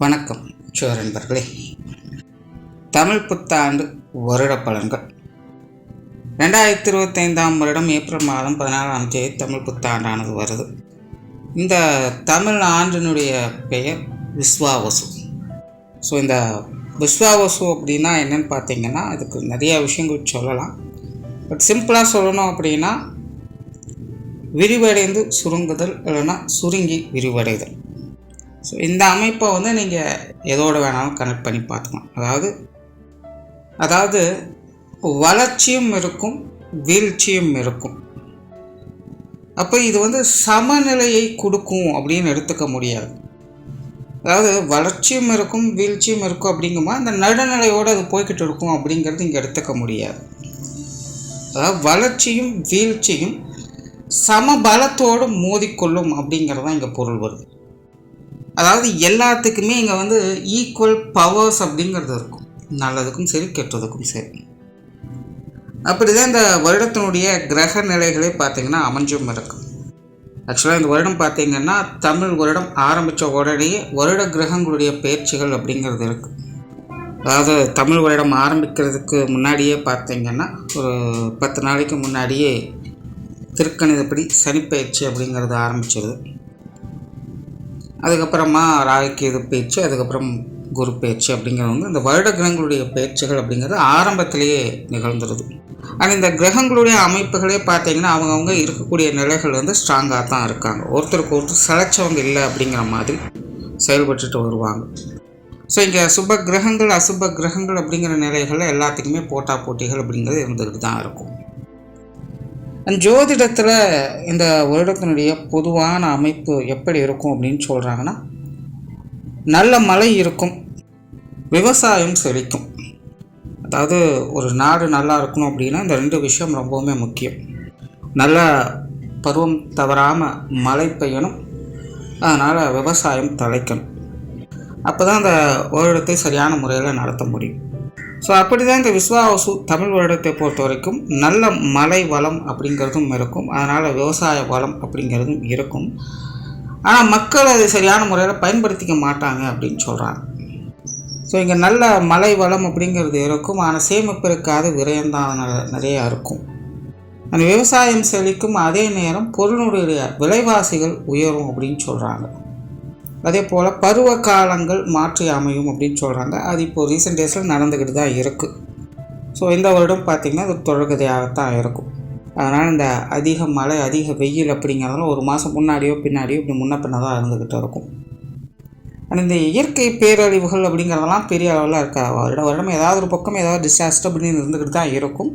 வணக்கம் நண்பர்களே. தமிழ் புத்தாண்டு வருட பலன்கள் 2025 வருடம் ஏப்ரல் மாதம் 14ஆம் தேதி தமிழ் புத்தாண்டானது வருது. இந்த தமிழ் ஆண்டினுடைய பெயர் விஸ்வாவசு. ஸோ இந்த விஸ்வாவசு அப்படின்னா என்னென்னு பார்த்தீங்கன்னா, அதுக்கு நிறைய விஷயங்கள் சொல்லலாம். பட் சிம்பிளாக சொல்லணும் அப்படின்னா, விரிவடைந்து சுருங்குதல், இல்லைன்னா சுருங்கி விரிவடைதல். ஸோ இந்த அமைப்பை நீங்கள் எதோடு வேணாலும் கனெக்ட் பண்ணி பார்த்துக்கலாம். அதாவது வளர்ச்சியும் இருக்கும், வீழ்ச்சியும் இருக்கும். அப்போ இது சமநிலையை கொடுக்கும் அப்படின்னு எடுத்துக்க முடியாது. அதாவது வளர்ச்சியும் இருக்கும், வீழ்ச்சியும் இருக்கும் அப்படிங்கும்போது அந்த நடுநிலையோடு அது போய்கிட்டு இருக்கும் அப்படிங்கிறது இங்கே எடுத்துக்க முடியாது. அதாவது வளர்ச்சியும் வீழ்ச்சியும் சமபலத்தோடு மோதிக்கொள்ளும் அப்படிங்கிறது தான் இங்கே பொருள் வருது. அதாவது எல்லாத்துக்குமே இங்கே ஈக்குவல் பவர்ஸ் அப்படிங்கிறது இருக்கும், நல்லதுக்கும் சரி கெட்டதுக்கும் சரி. அப்படி தான் இந்த வருடத்தினுடைய கிரக நிலைகளே பார்த்திங்கன்னா அமைஞ்சும் இருக்கும். ஆக்சுவலாக இந்த வருடம் பார்த்திங்கன்னா, தமிழ் வருடம் ஆரம்பித்த உடனே வருட கிரகங்களுடைய பயிற்சிகள் அப்படிங்கிறது இருக்குது. அதாவது தமிழ் வருடம் ஆரம்பிக்கிறதுக்கு முன்னாடியே பார்த்திங்கன்னா, ஒரு 10 நாளைக்கு முன்னாடியே திருக்கணிதப்படி சனிப்பயிற்சி அப்படிங்கிறது ஆரம்பிச்சிருது. அதுக்கப்புறமா ராகுகேது பயிற்சி, அதுக்கப்புறம் குரு பயிற்சி அப்படிங்கிறது இந்த வருட கிரகங்களுடைய பயிற்சிகள் அப்படிங்கிறது ஆரம்பத்திலேயே நிகழ்ந்துருது. ஆனால் இந்த கிரகங்களுடைய அமைப்புகளே பார்த்திங்கன்னா, அவங்கவுங்க இருக்கக்கூடிய நிலைகள் ஸ்ட்ராங்காக தான் இருக்காங்க. ஒருத்தருக்கு ஒருத்தர் சளைச்சவங்க இல்லை அப்படிங்கிற மாதிரி செயல்பட்டுட்டு வருவாங்க. ஸோ இங்கே சுப கிரகங்கள் அசுப கிரகங்கள் அப்படிங்கிற நிலைகளில் எல்லாத்துக்குமே போட்டிகள் அப்படிங்கிறது இருந்துகிட்டு தான் இருக்கும். ஜோதிடத்தில் இந்த வருடத்தினுடைய பொதுவான அமைப்பு எப்படி இருக்கும் அப்படின்னு சொல்கிறாங்கன்னா, நல்ல மழை இருக்கும், விவசாயம் செழிக்கும். அதாவது ஒரு நாடு நல்லா இருக்கணும் அப்படின்னா இந்த 2 விஷயம் ரொம்பவுமே முக்கியம். நல்ல பருவம் தவறாமல் மழை பெய்யணும், அதனால் விவசாயம் தழைக்கணும். அப்போ தான் அந்த வருடத்தை சரியான முறையில் நடத்த முடியும். ஸோ அப்படி தான் இந்த விஸ்வாவசு தமிழ் வருடத்தை பொறுத்த வரைக்கும் நல்ல மழை வளம் அப்படிங்கிறதும் இருக்கும், அதனால் விவசாய வளம் அப்படிங்கிறதும் இருக்கும். ஆனால் மக்கள் அதை சரியான முறையில் பயன்படுத்திக்க மாட்டாங்க அப்படின்னு சொல்கிறாங்க. ஸோ இங்கே நல்ல மழை வளம் அப்படிங்கிறது இருக்கும், ஆனால் சேமிப்பு இருக்காது, விரயம்தான் நிறையா இருக்கும். அந்த விவசாயம் செழிக்கும், அதே நேரம் பொருளுடைய விலைவாசிகள் உயரும் அப்படின்னு சொல்கிறாங்க. அதே போல் பருவ காலங்கள் மாற்றி அமையும் அப்படின்னு சொல்கிறாங்க. அது இப்போது ரீசெண்ட் டேஸில் நடந்துக்கிட்டு தான் இருக்குது. ஸோ இந்த வருடம் பார்த்திங்கன்னா அது தொடர்கதையாகத்தான் இருக்கும். அதனால் இந்த அதிக மழை அதிக வெயில் அப்படிங்கிறதுலாம் ஒரு மாதம் முன்னாடியோ பின்னாடியோ இப்படி முன்ன பின்ன தான் இருந்துக்கிட்டு இருக்கும். ஆனால் இந்த இயற்கை பேரழிவுகள் அப்படிங்கிறதெல்லாம் பெரிய அளவில் இருக்காது. வருடம் ஏதாவது ஒரு பக்கம் ஏதாவது டிசாஸ்டர் அப்படின்னு இருந்துக்கிட்டு தான் இருக்கும்.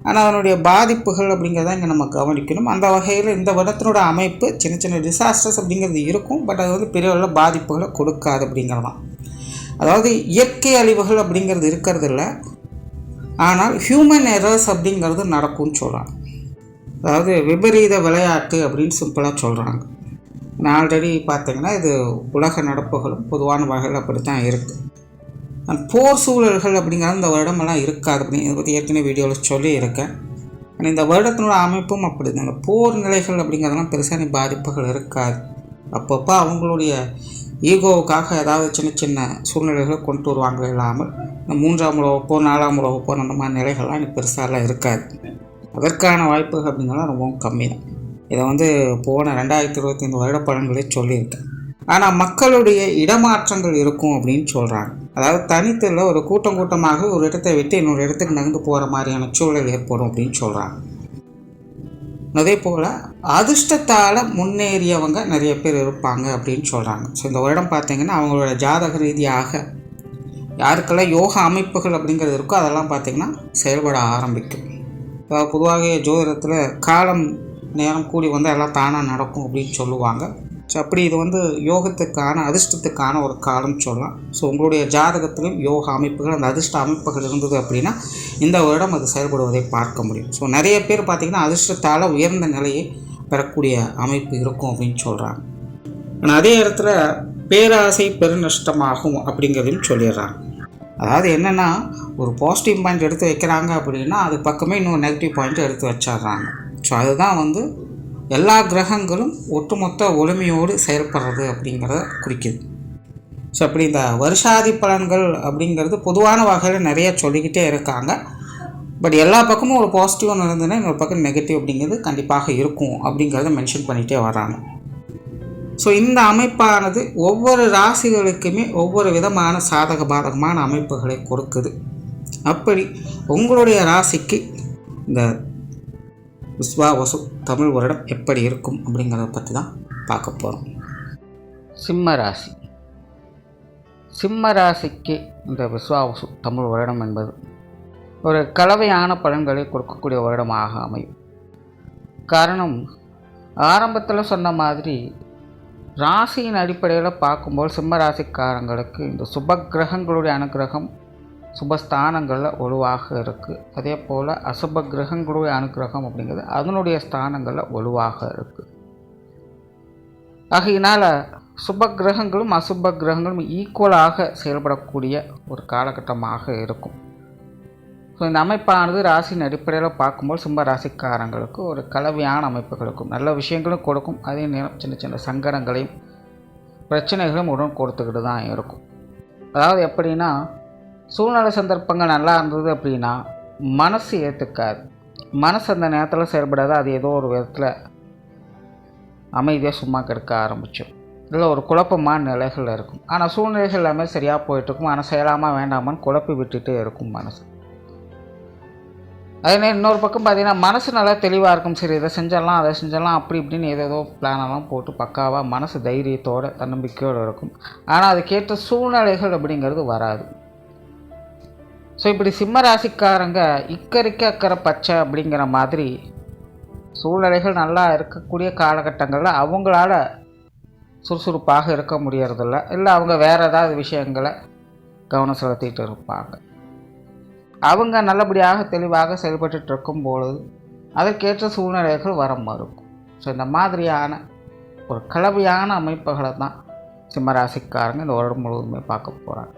ஆனால் அதனுடைய பாதிப்புகள் அப்படிங்கிறத இங்கே நம்ம கவனிக்கணும். அந்த வகையில் இந்த வருடத்தினோட அமைப்பு சின்ன சின்ன டிசாஸ்டர்ஸ் அப்படிங்கிறது இருக்கும், பட் அது பெரிய அளவில் பாதிப்புகளை கொடுக்காது அப்படிங்கிறது தான். அதாவது இயற்கை அழிவுகள் அப்படிங்கிறது இருக்கிறது இல்லை, ஆனால் ஹியூமன் எரர்ஸ் அப்படிங்கிறது நடக்கும்னு சொல்கிறாங்க. அதாவது விபரீத விளையாட்டு அப்படின்னு சிம்பிளாக சொல்கிறாங்க. நான் ஆல்ரெடி பார்த்திங்கன்னா இது உலக நடப்புகளும் பொதுவான வகையில் அப்படி தான் இருக்குது. போர் சூழல்கள் அப்படிங்கிறது இந்த வருடமெல்லாம் இருக்காது அப்படின்னு இதை பற்றி ஏற்கனவே வீடியோவில் சொல்லியிருக்கேன். ஆனால் இந்த வருடத்தினோட அமைப்பும் அப்படி தான். இந்த போர் நிலைகள் அப்படிங்கிறதெல்லாம் பெருசான பாதிப்புகள் இருக்காது. அப்பப்போ அவங்களுடைய ஈகோவுக்காக ஏதாவது சின்ன சின்ன சூழ்நிலைகளை கொண்டு வருவாங்க. இல்லாமல் இந்த 3ஆம் உலகப் போர் 4ஆம் உலகப் போர் அந்த மாதிரி நிலைகள்லாம் எனக்கு பெருசாலாம் இருக்காது. அதற்கான வாய்ப்புகள் அப்படிங்கிறலாம் ரொம்பவும் கம்மி தான். இதை போன 2025 வருட பலன்களே சொல்லியிருக்கேன். ஆனால் மக்களுடைய இடமாற்றங்கள் இருக்கும் அப்படின்னு சொல்கிறாங்க. அதாவது தனித்தில் ஒரு கூட்டமாக ஒரு இடத்தை விட்டு இன்னொரு இடத்துக்கு நகர்ந்து போகிற மாதிரியான சூழல் ஏற்படும் அப்படின்னு சொல்கிறாங்க. அதே போல் அதிர்ஷ்டத்தால் முன்னேறியவங்க நிறைய பேர் இருப்பாங்க அப்படின்னு சொல்கிறாங்க. ஸோ இந்த வருடம் பார்த்திங்கன்னா அவங்களோட ஜாதக ரீதியாக யாருக்கெல்லாம் யோகா அமைப்புகள் அப்படிங்கிறது இருக்கோ அதெல்லாம் பார்த்திங்கன்னா செயல்பட ஆரம்பிக்கும். பொதுவாக ஜோதிடத்தில் காலம் நேரம் கூடி எல்லாம் தானாக நடக்கும் அப்படின்னு சொல்லுவாங்க. ஸோ அப்படி இது யோகத்துக்கான அதிர்ஷ்டத்துக்கான ஒரு காலம் சொல்லலாம். ஸோ உங்களுடைய ஜாதகத்திலும் யோக அமைப்புகள் அந்த அதிர்ஷ்ட அமைப்புகள் இருந்தது அப்படின்னா இந்த வருடம் அது செயல்படுவதை பார்க்க முடியும். ஸோ நிறைய பேர் பார்த்திங்கன்னா அதிர்ஷ்டத்தால் உயர்ந்த நிலையை பெறக்கூடிய அமைப்பு இருக்கும் அப்படின்னு சொல்கிறாங்க. ஆனால் அதே இடத்துல பேராசை பெருநஷ்டமாகும் அப்படிங்கிறதையும் சொல்லிடுறாங்க. அதாவது என்னென்னா, ஒரு பாசிட்டிவ் பாயிண்ட் எடுத்து வைக்கிறாங்க அப்படின்னா அது பக்கமே இன்னொரு நெகட்டிவ் பாயிண்ட் எடுத்து வச்சிடுறாங்க. ஸோ அதுதான் எல்லா கிரகங்களும் ஒட்டுமொத்த ஒளிமையோடு செயல்படுறது அப்படிங்கிறத குறிக்குது. ஸோ அப்படி இந்த வருஷாதி பலன்கள் அப்படிங்கிறது பொதுவான வகையில் நிறைய சொல்லிக்கிட்டே இருக்காங்க. பட் எல்லா பக்கமும் ஒரு பாசிட்டிவாக நடந்ததுன்னா இன்னொரு பக்கம் நெகட்டிவ் அப்படிங்கிறது கண்டிப்பாக இருக்கும் அப்படிங்கிறத மென்ஷன் பண்ணிகிட்டே வராங்க. ஸோ இந்த அமைப்பானது ஒவ்வொரு ராசிகளுக்குமே ஒவ்வொரு விதமான சாதக பாதகமான அமைப்புகளை கொடுக்குது. அப்படி உங்களுடைய ராசிக்கு இந்த விஸ்வாவசு தமிழ் வருடம் எப்படி இருக்கும் அப்படிங்கிறத பற்றி தான் பார்க்க போகிறோம். சிம்ம ராசி. சிம்ம ராசிக்கு இந்த விஸ்வாவசு தமிழ் வருடம் என்பது ஒரு கலவையான பலன்களை கொடுக்கக்கூடிய வருடமாக அமையும். காரணம், ஆரம்பத்தில் சொன்ன மாதிரி ராசியின் அடிப்படையில் பார்க்கும்போது சிம்ம ராசிக்காரங்களுக்கு இந்த சுப கிரகங்களுடைய அனுகிரகம் சுபஸ்தானங்களில் ஒழுவாக இருக்குது. அதே போல் அசுப கிரகங்களுடைய அனுகிரகம் அப்படிங்கிறது அதனுடைய ஸ்தானங்களில் ஒழுவாக இருக்குது. ஆகையினால் சுப கிரகங்களும் அசுப கிரகங்களும் ஈக்குவலாக செயல்படக்கூடிய ஒரு காலகட்டமாக இருக்கும். ஸோ இந்த அமைப்பானது ராசியின் அடிப்படையில் பார்க்கும்போது சிம்ம ராசிக்காரங்களுக்கு ஒரு கலவையான அமைப்புகளுக்கும் நல்ல விஷயங்களும் கொடுக்கும். அதே நேரம் சின்ன சின்ன சங்கடங்களையும் பிரச்சனைகளும் உடன் கொடுத்துக்கிட்டு தான் இருக்கும். அதாவது எப்படின்னா, சூழ்நிலை சந்தர்ப்பங்கள் நல்லா இருந்தது அப்படின்னா மனசு ஏற்றுக்காது. மனசு அந்த நேரத்தில் செயல்படாது. அது ஏதோ ஒரு விதத்தில் அமைதியாக சும்மா கிடக்க ஆரம்பிச்சோம். இல்லை ஒரு குழப்பமான நிலைகள் இருக்கும். ஆனால் சூழ்நிலைகள் எல்லாமே சரியாக போயிட்டுருக்கும். ஆனால் செய்யலாமா வேண்டாமான்னு குழப்பி விட்டுட்டே இருக்கும் மனசு. அதே இன்னொரு பக்கம் பார்த்திங்கன்னா மனசு நல்லா தெளிவாக இருக்கும். சரி, இதை செஞ்சிடலாம் அதை செஞ்சிடலாம் அப்படி இப்படின்னு ஏதேதோ பிளானெல்லாம் போட்டு பக்காவாக மனசு தைரியத்தோடு தன்னம்பிக்கையோடு இருக்கும். ஆனால் அதுக்கேற்ற சூழ்நிலைகள் அப்படிங்கிறது வராது. ஸோ இப்படி சிம்ம ராசிக்காரங்க இக்கரைக்கு அக்கறை பச்சை அப்படிங்கிற மாதிரி சூழ்நிலைகள் நல்லா இருக்கக்கூடிய காலகட்டங்களில் அவங்களால சுறுசுறுப்பாக இருக்க முடியறதில்ல. இல்லை அவங்க வேறு ஏதாவது விஷயங்களை கவனம் செலுத்திட்டு இருப்பாங்க. அவங்க நல்லபடியாக தெளிவாக செயல்பட்டு இருக்கும்பொழுது அதற்கேற்ற சூழ்நிலைகள் வர மறுக்கும். ஸோ இந்த மாதிரியான ஒரு கலவையான அமைப்புகளை தான் சிம்மராசிக்காரங்க இந்த வருடம் முழுவதுமே பார்க்க போகிறாங்க.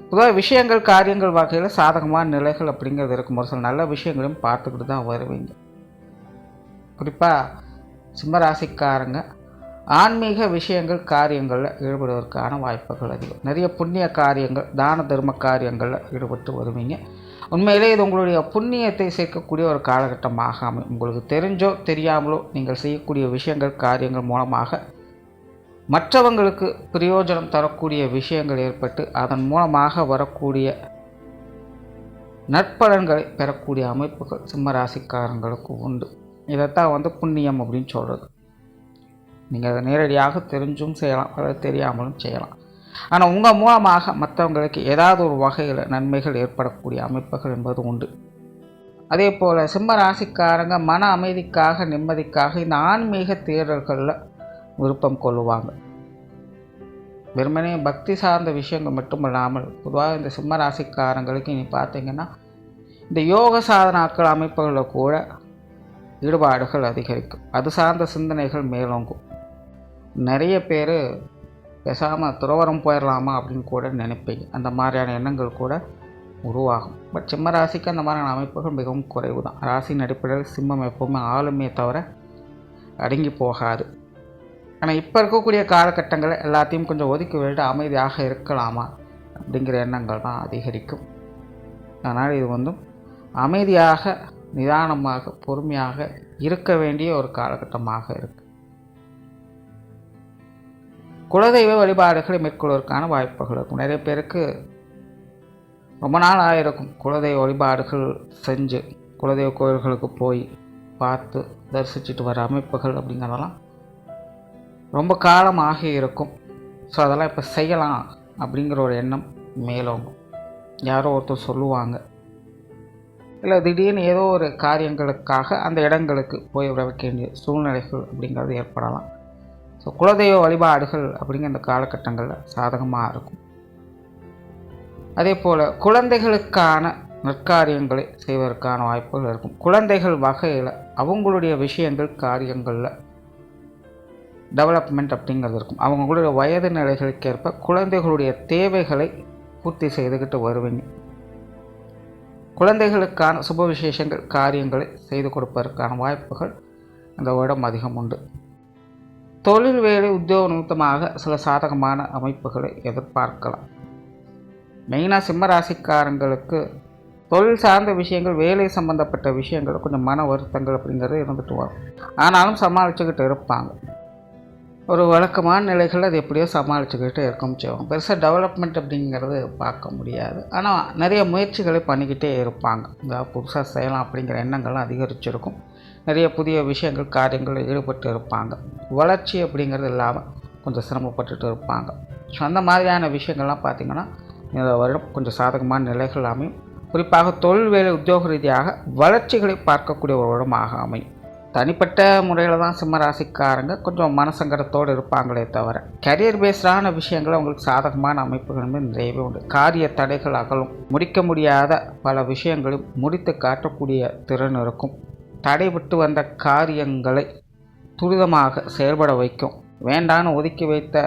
பொதுவாக விஷயங்கள் காரியங்கள் வகையில் சாதகமான நிலைகள் அப்படிங்கிறது இருக்கும். ஒரு சில நல்ல விஷயங்களையும் பார்த்துக்கிட்டு தான் வருவீங்க. குறிப்பாக சிம்மராசிக்காரங்க ஆன்மீக விஷயங்கள் காரியங்களில் ஈடுபடுவதற்கான வாய்ப்புகள் அதிகம். நிறைய புண்ணிய காரியங்கள் தான தர்ம காரியங்களில் ஈடுபட்டு வருவீங்க. உண்மையிலே இது உங்களுடைய புண்ணியத்தை சேர்க்கக்கூடிய ஒரு காலகட்டமாக அமையும். உங்களுக்கு தெரிஞ்சோ தெரியாமலோ நீங்கள் செய்யக்கூடிய விஷயங்கள் காரியங்கள் மூலமாக மற்றவங்களுக்கு பிரயோஜனம் தரக்கூடிய விஷயங்கள் ஏற்பட்டு அதன் மூலமாக வரக்கூடிய நற்பலன்களை பெறக்கூடிய அமைப்புகள் சிம்மராசிக்காரங்களுக்கு உண்டு. இதைத்தான் புண்ணியம் அப்படின்னு சொல்கிறது. நீங்கள் அதை நேரடியாக தெரிஞ்சும் செய்யலாம், அதை தெரியாமலும் செய்யலாம். ஆனால் உங்கள் மூலமாக மற்றவங்களுக்கு ஏதாவது ஒரு வகையில் நன்மைகள் ஏற்படக்கூடிய அமைப்புகள் என்பது உண்டு. அதே போல் சிம்ம ராசிக்காரங்க மன அமைதிக்காக நிம்மதிக்காக இந்த ஆன்மீக தேடல்களில் விருப்பம் கொள்ளுவாங்க. வெறுமனே பக்தி சார்ந்த விஷயங்கள் மட்டும் இல்லாமல் பொதுவாக இந்த சிம்ம ராசிக்காரங்களுக்கு நீ பார்த்தீங்கன்னா இந்த யோக சாதனாக்கள் அமைப்புகளில் கூட ஈடுபாடுகள் அதிகரிக்கும். அது சார்ந்த சிந்தனைகள் மேலோங்கும். நிறைய பேர் பேசாமல் துறவரம் போயிடலாமா அப்படின்னு கூட நினைப்பீங்க. அந்த மாதிரியான எண்ணங்கள் கூட உருவாகும். பட் சிம்ம ராசிக்கு அந்த மாதிரியான அமைப்புகள் மிகவும் குறைவு தான். ராசியின் அடிப்படையில் சிம்மம் எப்போவுமே ஆளுமே தவிர அடங்கி போகாது. ஆனால் இப்போ இருக்கக்கூடிய காலகட்டங்களில் எல்லாத்தையும் கொஞ்சம் ஒதுக்கி விட்டு அமைதியாக இருக்கலாமா அப்படிங்கிற எண்ணங்கள் தான் அதிகரிக்கும். அதனால் இது அமைதியாக நிதானமாக பொறுமையாக இருக்க வேண்டிய ஒரு காலகட்டமாக இருக்குது. குலதெய்வ வழிபாடுகளை மேற்கொள்வதற்கான வாய்ப்புகள் இருக்கும். நிறைய பேருக்கு ரொம்ப நாள் ஆகிருக்கும் குலதெய்வ வழிபாடுகள் செஞ்சு குலதெய்வ கோயில்களுக்கு போய் பார்த்து தரிசிச்சுட்டு வர அமைப்புகள் அப்படிங்கிறதெல்லாம் ரொம்ப காலம் ஆகி இருக்கும். ஸோ அதெல்லாம் இப்போ செய்யலாம் அப்படிங்கிற ஒரு எண்ணம் மேலோங்கும். யாரோ ஒருத்தர் சொல்லுவாங்க, இல்லை திடீர்னு ஏதோ ஒரு காரியங்களுக்காக அந்த இடங்களுக்கு போய் வர வேண்டிய சூழ்நிலைகள் அப்படிங்கிறது ஏற்படலாம். ஸோ குலதெய்வ வழிபாடுகள் அப்படிங்கிற இந்த காலகட்டங்களில் சாதகமாக இருக்கும். அதே போல் குழந்தைகளுக்கான நற்காரியங்களை செய்வதற்கான வாய்ப்புகள் இருக்கும். குழந்தைகள் வகையில் அவங்களுடைய விஷயங்கள் காரியங்களில் டெவலப்மெண்ட் அப்படிங்கிறது இருக்கும். அவங்களுடைய வயது நிலைகளுக்கேற்ப குழந்தைகளுடைய தேவைகளை பூர்த்தி செய்துக்கிட்டு வருவீங்க. குழந்தைகளுக்கான சுப விசேஷங்கள் காரியங்களை செய்து கொடுப்பதற்கான வாய்ப்புகள் இந்த வருடம் அதிகம் உண்டு. தொழில் வேலை உத்தியோக நிமித்தமாக சில சாதகமான அமைப்புகளை எதிர்பார்க்கலாம். மெயினாக சிம்ம ராசிக்காரங்களுக்கு தொழில் சார்ந்த விஷயங்கள், வேலை சம்மந்தப்பட்ட விஷயங்கள் கொஞ்சம் மன வருத்தங்கள் அப்படிங்கிறது இருந்துட்டு வரும். ஆனாலும் சமாளிச்சுக்கிட்டு இருப்பாங்க. ஒரு வழக்கமான நிலைகள் அது எப்படியோ சமாளிச்சுக்கிட்டு இருக்கவும் செய்வாங்க. பெருசாக டெவலப்மெண்ட் அப்படிங்கிறது பார்க்க முடியாது. ஆனால் நிறைய முயற்சிகளை பண்ணிக்கிட்டே இருப்பாங்க. அதாவது புதுசாக செய்யலாம் அப்படிங்கிற எண்ணங்கள்லாம் அதிகரிச்சிருக்கும். நிறைய புதிய விஷயங்கள், காரியங்களில் ஈடுபட்டு இருப்பாங்க. வளர்ச்சி அப்படிங்கிறது இல்லாமல் கொஞ்சம் சிரமப்பட்டுட்டு இருப்பாங்க. ஸோ அந்த மாதிரியான விஷயங்கள்லாம் பார்த்திங்கன்னா இந்த வருடம் கொஞ்சம் சாதகமான நிலைகள் அமையும். குறிப்பாக தொழில் வேலை உத்தியோக ரீதியாக வளர்ச்சிகளை பார்க்கக்கூடிய ஒரு வருடமாக அமையும். தனிப்பட்ட முறையில் தான் சிம்ம ராசிக்காரங்க கொஞ்சம் மனசங்கடத்தோடு இருப்பாங்களே தவிர, கரியர் பேஸ்டான விஷயங்கள் அவங்களுக்கு சாதகமான அமைப்புகளுமே நிறையவே உண்டு. காரிய தடைகள் அகலும். முடிக்க முடியாத பல விஷயங்களும் முடித்து காட்டக்கூடிய திறன் இருக்கும். தடைபட்டு வந்த காரியங்களை துரிதமாக செயல்பட வைக்கும். வேண்டான்னு ஒதுக்கி வைத்த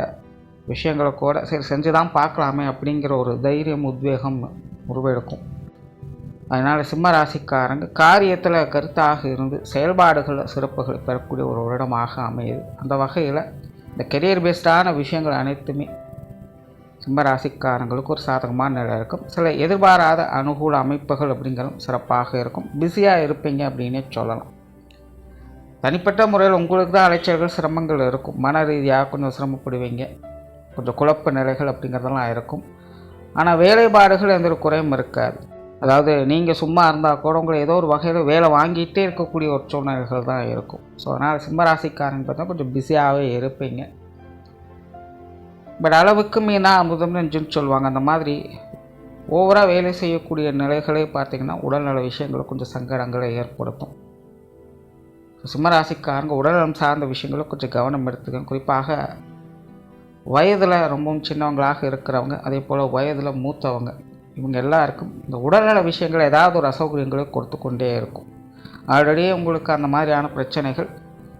விஷயங்களை கூட சரி செஞ்சு தான் பார்க்கலாமே அப்படிங்கிற ஒரு தைரியம், உத்வேகம் உருவெடுக்கும். அதனால் சிம்ம ராசிக்காரங்க காரியத்தில் கருத்தாக இருந்து செயல்பாடுகளில் சிறப்புகளை பெறக்கூடிய ஒரு வருடமாக அமையுது. அந்த வகையில் இந்த கெரியர் பேஸ்டான விஷயங்கள் அனைத்துமே சிம்ம ராசிக்காரங்களுக்கு ஒரு சாதகமான நிலை இருக்கும். சில எதிர்பாராத அனுகூல அமைப்புகள் அப்படிங்கிறதும் சிறப்பாக இருக்கும். பிஸியாக இருப்பீங்க அப்படின்னே சொல்லலாம். தனிப்பட்ட முறையில் உங்களுக்கு தான் அலைச்சல்கள், சிரமங்கள் இருக்கும். மன ரீதியாக கொஞ்சம் சிரமப்படுவீங்க. கொஞ்சம் குழப்ப நிலைகள் அப்படிங்கிறதெல்லாம் இருக்கும். ஆனால் வேலைப்பாடுகள் எந்த ஒரு குறையும் இருக்காது. அதாவது நீங்கள் சும்மா இருந்தால் கூட உங்களை ஏதோ ஒரு வகையில் வேலை வாங்கிட்டே இருக்கக்கூடிய ஒரு சூழ்நிலைகள் தான் இருக்கும். ஸோ அதனால் சிம்மராசிக்காரங்க பார்த்தா கொஞ்சம் பிஸியாகவே இருப்பீங்க. பட் அளவுக்கு மீனா அமுதம் நெஞ்சுன்னு சொல்லுவாங்க. அந்த மாதிரி ஓவராக வேலை செய்யக்கூடிய நிலைகளே பார்த்திங்கன்னா உடல்நல விஷயங்களை கொஞ்சம் சங்கடங்களை ஏற்படுத்தும். சிம்மராசிக்காரங்க உடல்நலம் சார்ந்த விஷயங்களை கொஞ்சம் கவனம் எடுத்துக்கணும். குறிப்பாக வயதில் ரொம்பவும் சின்னவங்களாக இருக்கிறவங்க, அதே போல் வயதில் மூத்தவங்க, இவங்க எல்லாருக்கும் இந்த உடல்நல விஷயங்கள் ஏதாவது ஒரு அசௌகரியங்களை கொடுத்து கொண்டே இருக்கும். ஆல்ரெடியே உங்களுக்கு அந்த மாதிரியான பிரச்சனைகள்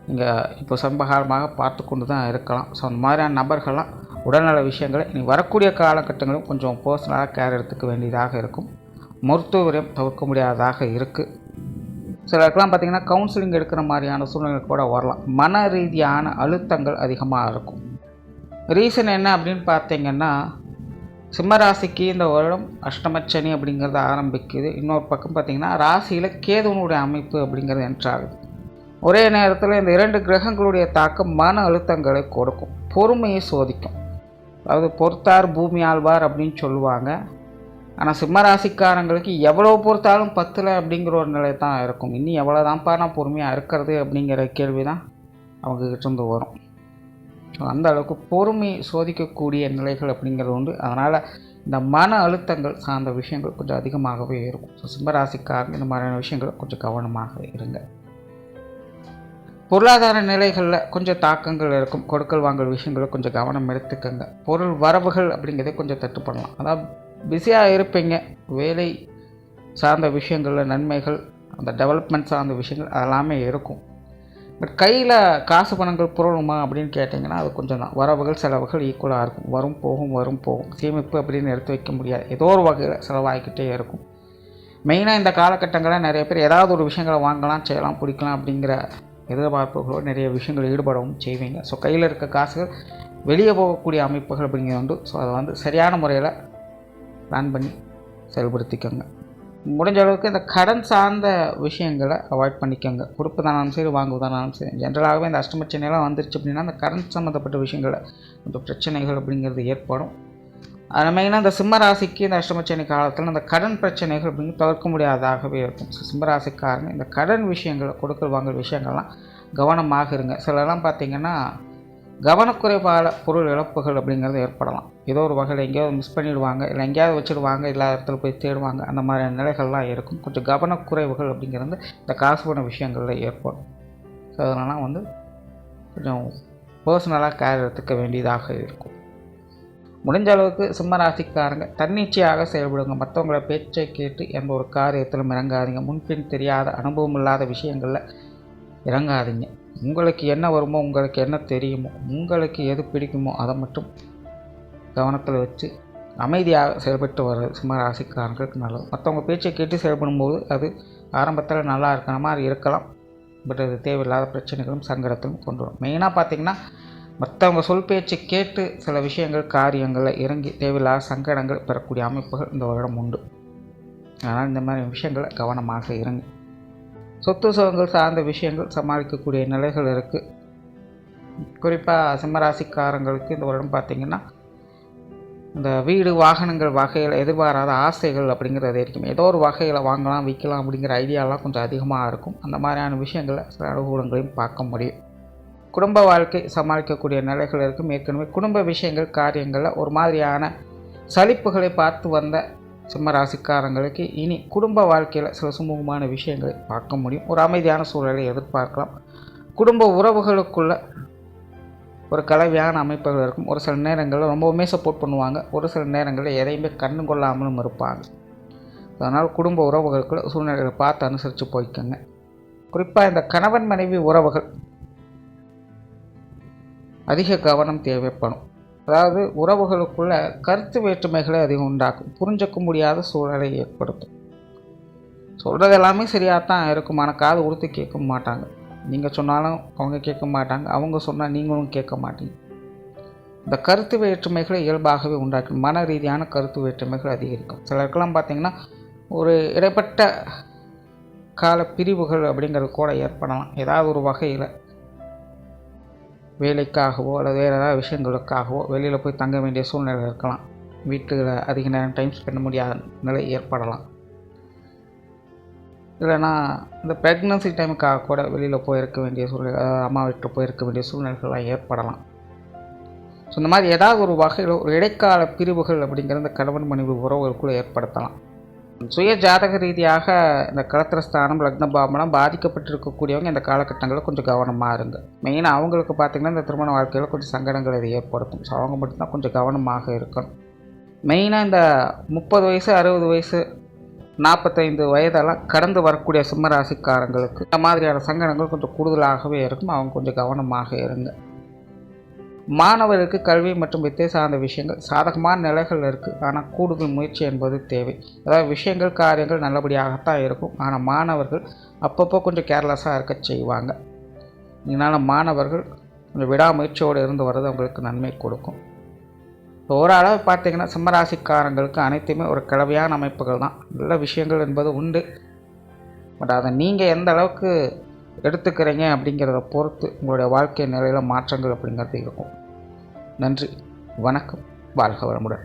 நீங்கள் இப்போ சமீபகாலமாக பார்த்து கொண்டு தான் இருக்கலாம். ஸோ அந்த மாதிரியான நபர்கள்லாம் உடல்நல விஷயங்களை இனி வரக்கூடிய காலகட்டங்களும் கொஞ்சம் பர்சனலாக கேர் எடுத்துக்க வேண்டியதாக இருக்கும். மருத்துவ விரயம் தவிர்க்க முடியாததாக இருக்குது. சிலருக்கெல்லாம் பார்த்திங்கன்னா கவுன்சிலிங் எடுக்கிற மாதிரியான சூழ்நிலை கூட வரலாம். மன ரீதியான அழுத்தங்கள் அதிகமாக இருக்கும். ரீசன் என்ன அப்படின்னு பார்த்தீங்கன்னா, சிம்மராசிக்கு இந்த வருடம் அஷ்டமச்சனி அப்படிங்கிறது ஆரம்பிக்குது. இன்னொரு பக்கம் பார்த்திங்கன்னா ராசியில் கேதுவனுடைய அமைப்பு அப்படிங்கிறது என்ட்ராகுது. ஒரே நேரத்தில் இந்த 2 கிரகங்களுடைய தாக்கம் மன அழுத்தங்களை கொடுக்கும். பொறுமையை சோதிக்கும். அதாவது பொறுத்தார் பூமி ஆழ்வார் அப்படின்னு சொல்லுவாங்க. ஆனால் சிம்மராசிக்காரங்களுக்கு எவ்வளோ பொறுத்தாலும் 10 அப்படிங்கிற ஒரு நிலை தான் இருக்கும். இன்னும் எவ்வளோ தான்ப்பா நான் பொறுமையாக இருக்கிறது அப்படிங்கிற கேள்வி தான் அவங்கக்கிட்டேருந்து வரும். ஸோ அந்த அளவுக்கு பொறுமை சோதிக்கக்கூடிய நிலைகள் அப்படிங்கிறது உண்டு. அதனால் இந்த மன அழுத்தங்கள் சார்ந்த விஷயங்கள் கொஞ்சம் அதிகமாகவே இருக்கும். ஸோ சிம்மராசிக்காரங்க இந்த மாதிரியான விஷயங்கள் கொஞ்சம் கவனமாக இருங்க. பொருளாதார நிலைகளில் கொஞ்சம் தாக்கங்கள் இருக்கும். கொடுக்கல் வாங்கல் விஷயங்களை கொஞ்சம் கவனம் எடுத்துக்கங்க. பொருள் வரவுகள் அப்படிங்கிறதே கொஞ்சம் தட்டுப்படலாம். அதாவது பிஸியாக இருப்பீங்க. வேலை சார்ந்த விஷயங்களில் நன்மைகள், அந்த டெவலப்மெண்ட் சார்ந்த விஷயங்கள் அதெல்லாமே இருக்கும். பட் கையில் காசு பணங்கள் புரளுமா அப்படின்னு கேட்டிங்கன்னா அது கொஞ்சம் தான். வரவுகள் செலவுகள் ஈக்குவலாக இருக்கும். வரும் போகும். சேமிப்பு அப்படின்னு எடுத்து வைக்க முடியாது. ஏதோ ஒரு வகையில் செலவாகிக்கிட்டே இருக்கும். மெயினாக இந்த காலகட்டங்களில் நிறைய பேர் ஏதாவது ஒரு விஷயங்களை வாங்கலாம், செய்யலாம், பிடிக்கலாம் அப்படிங்கிற எதிர்பார்ப்புகளோடு நிறைய விஷயங்கள் ஈடுபடவும் செய்வீங்க. ஸோ கையில் இருக்க காசுகள் வெளியே போகக்கூடிய அமைப்புகள் அப்படிங்கிறது உண்டு. ஸோ அதை சரியான முறையில் பிளான் பண்ணி செயல்படுத்திக்கோங்க. முடிஞ்ச அளவுக்கு இந்த கடன் சார்ந்த விஷயங்களை அவாய்ட் பண்ணிக்கோங்க. கொடுப்பதானாலும் சரி, வாங்குவதானாலும் சரி. ஜென்ரலாகவே இந்த அஷ்டமச்சனையெல்லாம் வந்துருச்சு அப்படின்னா அந்த கடன் சம்மந்தப்பட்ட விஷயங்களை கொஞ்சம் பிரச்சனைகள் அப்படிங்கிறது ஏற்படும். அதில் மெயினாக இந்த சிம்மராசிக்கு இந்த அஷ்டமச்சனி காலத்தில் இந்த கடன் பிரச்சனைகள் அப்படிங்கிறது தவிர்க்க முடியாததாகவே இருக்கும். ஸோ சிம்மராசிக்காரங்க இந்த கடன் விஷயங்களை, கொடுக்கல் வாங்கல் விஷயங்கள்லாம் கவனமாக இருங்க. சிலர்லாம் பார்த்திங்கன்னா கவனக்குறைவால் பொருள் இழப்புகள் அப்படிங்கிறது ஏற்படலாம். ஏதோ ஒரு வகையில் எங்கேயாவது மிஸ் பண்ணிவிடுவாங்க, இல்லை எங்கேயாவது வச்சுடுவாங்க, இல்லாத இடத்துல போய் தேடுவாங்க. அந்த மாதிரியான நிலைகள்லாம் இருக்கும். கொஞ்சம் கவனக்குறைவுகள் அப்படிங்கிறது இந்த காசு பண விஷயங்களில் ஏற்படும். ஸோ அதனால் கொஞ்சம் பர்சனலாக கேர் எடுத்துக்க வேண்டியதாக இருக்கும். முடிஞ்ச அளவுக்கு சிம்மராசிக்காரங்க தன்னிச்சையாக செயல்படுங்க. மற்றவங்கள பேச்சை கேட்டு எந்த ஒரு காரியத்திலும் இறங்காதீங்க. முன்பின் தெரியாத, அனுபவம் இல்லாத விஷயங்களில் இறங்காதீங்க. உங்களுக்கு என்ன வருமோ, உங்களுக்கு என்ன தெரியுமோ, உங்களுக்கு எது பிடிக்குமோ அதை மட்டும் கவனத்தில் வச்சு அமைதியாக செயல்பட்டு வர சிம்மராசிக்காரங்களுக்கு நல்லது. மற்றவங்க பேச்சை கேட்டு செயல்படும்போது அது ஆரம்பத்தில் நல்லா இருக்கிற மாதிரி இருக்கலாம். பட் அது தேவையில்லாத பிரச்சனைகளும் சங்கடத்திலும் கொண்டு வரும். மெயினாக பார்த்திங்கன்னா மற்றவங்க சொல் பேச்சு கேட்டு சில விஷயங்கள் காரியங்களில் இறங்கி தேவையில்லாத சங்கடங்கள் பெறக்கூடிய அமைப்புகள் இந்த வருடம் உண்டு. அதனால் இந்த மாதிரி விஷயங்களை கவனமாக இருங்க. சொத்து சுகங்கள் சார்ந்த விஷயங்கள் சமாளிக்கக்கூடிய நிலைகள் இருக்குது. குறிப்பாக சிம்மராசிக்காரங்களுக்கு இந்த வருடம் பார்த்திங்கன்னா இந்த வீடு வாகனங்கள் வகையில் எதிர்பாராத ஆசைகள் அப்படிங்கிறது இருக்கும். ஏதோ ஒரு வகையில் வாங்கலாம் விற்கலாம் அப்படிங்கிற ஐடியாலாம் கொஞ்சம் அதிகமாக இருக்கும். அந்த மாதிரியான விஷயங்களை சில அனுகூலங்களையும் பார்க்க முடியும். குடும்ப வாழ்க்கை சமாளிக்கக்கூடிய நிலைகள் இருக்கும். ஏற்கனவே குடும்ப விஷயங்கள் காரியங்களில் ஒரு மாதிரியான சலிப்புகளை பார்த்து வந்த சிம்மராசிக்காரங்களுக்கு இனி குடும்ப வாழ்க்கையில் சில சுமூகமான விஷயங்களை பார்க்க முடியும். ஒரு அமைதியான சூழலை எதிர்பார்க்கலாம். குடும்ப உறவுகளுக்குள்ள ஒரு கலவையான அமைப்புகள் இருக்கும். ஒரு சில நேரங்களில் ரொம்பவுமே சப்போர்ட் பண்ணுவாங்க, ஒரு சில நேரங்களில் எதையுமே கண்டு கொள்ளாமலும் இருப்பாங்க. அதனால் குடும்ப உறவுகளுக்குள்ள சூழ்நிலைகளை பார்த்து அனுசரித்து போய்க்கோங்க. குறிப்பாக இந்த கணவன் மனைவி உறவுகள் அதிக கவனம் தேவைப்படும். அதாவது உறவுகளுக்குள்ள கருத்து வேற்றுமைகளை அதிகம் உண்டாக்கும், புரிஞ்சிக்க முடியாத சூழலை ஏற்படுத்தும். சொல்கிறது எல்லாமே சரியாக தான் இருக்கும், ஆனால் காது கொடுத்து கேட்க மாட்டாங்க. நீங்கள் சொன்னாலும் அவங்க கேட்க மாட்டாங்க, அவங்க சொன்னால் நீங்களும் கேட்க மாட்டீங்க. இந்த கருத்து வேற்றுமைகளை இயல்பாகவே உண்டாக்கும். மன ரீதியான கருத்து வேற்றுமைகள் அதிகரிக்கும். சிலருக்கெல்லாம் பார்த்திங்கன்னா ஒரு இடைப்பட்ட கால பிரிவுகள் அப்படிங்கிறது கூட ஏற்படலாம். ஏதாவது ஒரு வகையில் வேலைக்காகவோ அல்லது வேறு ஏதாவது விஷயங்களுக்காகவோ வெளியில் போய் தங்க வேண்டிய சூழ்நிலை இருக்கலாம். வீட்டில் அதிக நேரம் டைம் ஸ்பெண்ட் முடியாத நிலை ஏற்படலாம். இல்லைனா இந்த ப்ரெக்னன்சி டைமுக்காக கூட வெளியில் போயிருக்க வேண்டிய சூழ்நிலை, அம்மா வீட்டில் போயிருக்க வேண்டிய சூழ்நிலைகள்லாம் ஏற்படலாம். ஸோ இந்த மாதிரி ஏதாவது ஒரு வகையில் ஒரு இடைக்கால பிரிவுகள் அப்படிங்கிற இந்த கணவன் மனைவி உறவுகளுக்குள்ளே ஏற்படுத்தலாம். சுய ஜாதக ரீதியாக இந்த களத்திரஸ்தானம் லக்னபாவம்லாம் பாதிக்கப்பட்டிருக்கக்கூடியவங்க இந்த காலகட்டங்களில் கொஞ்சம் கவனமாக இருங்க. மெயினாக அவங்களுக்கு பார்த்திங்கன்னா இந்த திருமண வாழ்க்கையில் கொஞ்சம் சங்கடங்கள் இதை ஏற்படுத்தும். ஸோ அவங்க மட்டும்தான் கொஞ்சம் கவனமாக இருக்கணும். மெயினாக இந்த 30 வயசு 60 வயசு 45 வயதெல்லாம் கடந்து வரக்கூடிய சிம்மராசிக்காரங்களுக்கு இந்த மாதிரியான சங்கடங்கள் கொஞ்சம் கூடுதலாகவே இருக்கும். அவங்க கொஞ்சம் கவனமாக இருங்க. மாணவருக்கு கல்வி மற்றும் வித்தை சார்ந்த விஷயங்கள் சாதகமான நிலைகள் இருக்குது, ஆனால் கூடுதல் முயற்சி என்பது தேவை. அதாவது விஷயங்கள் காரியங்கள் நல்லபடியாகத்தான் இருக்கும், ஆனால் மாணவர்கள் அப்பப்போ கொஞ்சம் கேர்லெஸ்ஸாக இருக்க செய்வாங்க. இதனால் மாணவர்கள் கொஞ்சம் விடாமுயற்சியோடு இருந்து வர்றது அவங்களுக்கு நன்மை கொடுக்கும். ஓரளவு பார்த்திங்கன்னா சிம்மராசிக்காரங்களுக்கு அனைத்துமே ஒரு கலவையான அமைப்புகள் தான். நல்ல விஷயங்கள் என்பது உண்டு, பட் அதை நீங்கள் எந்த அளவுக்கு எடுத்துக்கிறீங்க அப்படிங்கிறத பொறுத்து உங்களுடைய வாழ்க்கை நிலையில் மாற்றங்கள் அப்படிங்கிறது இருக்கும். நன்றி, வணக்கம், வாழ்க வளமுடன்.